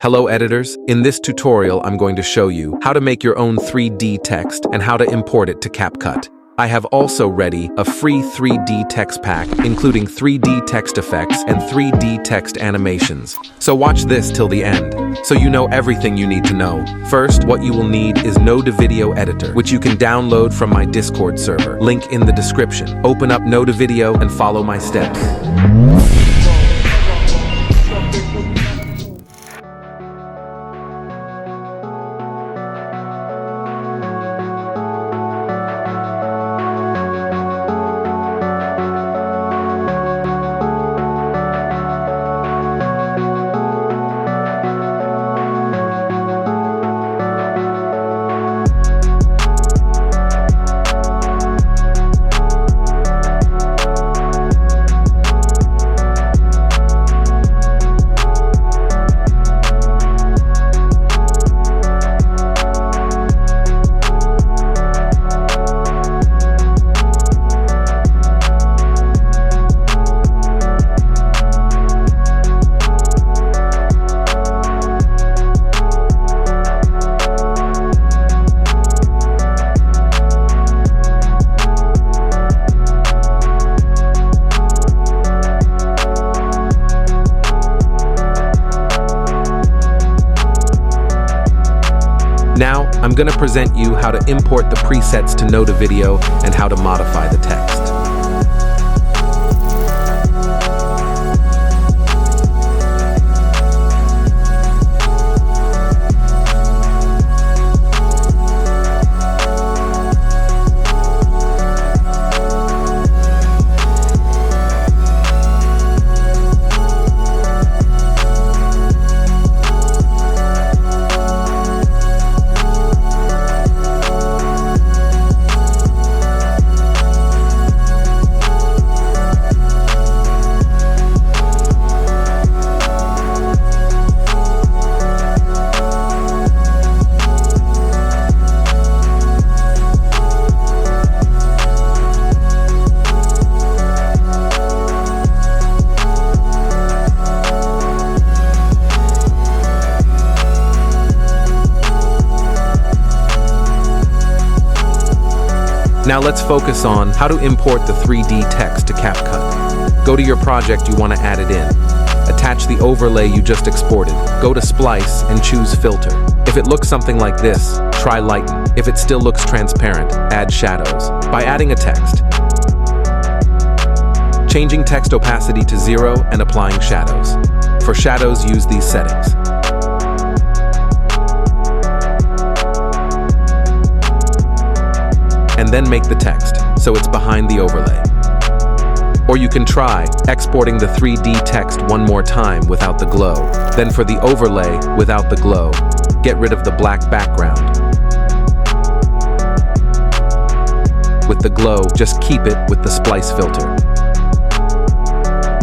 Hello editors, in this tutorial I'm going to show you how to make your own 3D text and how to import it to CapCut. I have also ready a free 3D text pack including 3D text effects and 3D text animations. So watch this till the end, so you know everything you need to know. First, what you will need is NodeVideo editor, which you can download from my Discord server. Link in the description. Open up NodeVideo and follow my steps. Now, I'm going to present you how to import the presets to NodeVideo and how to modify the text. Now let's focus on how to import the 3D text to CapCut. Go to your project you want to add it in. Attach the overlay you just exported. Go to Splice and choose Filter. If it looks something like this, try Lighten. If it still looks transparent, add Shadows. By adding a text, changing text opacity to 0 and applying shadows. For shadows, use these settings. And then make the text, so it's behind the overlay. Or you can try exporting the 3D text one more time without the glow. Then for the overlay without the glow, get rid of the black background. With the glow, just keep it with the splice filter.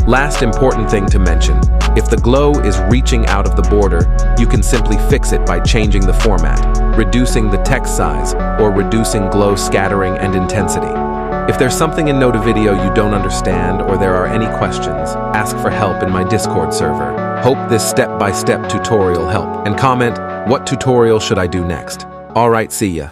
Last important thing to mention, if the glow is reaching out of the border, you can simply fix it by changing the format, reducing the text size, or reducing glow scattering and intensity. If there's something in NodeVideo you don't understand or there are any questions, ask for help in my Discord server. Hope this step-by-step tutorial helped, and comment, what tutorial should I do next? Alright, see ya.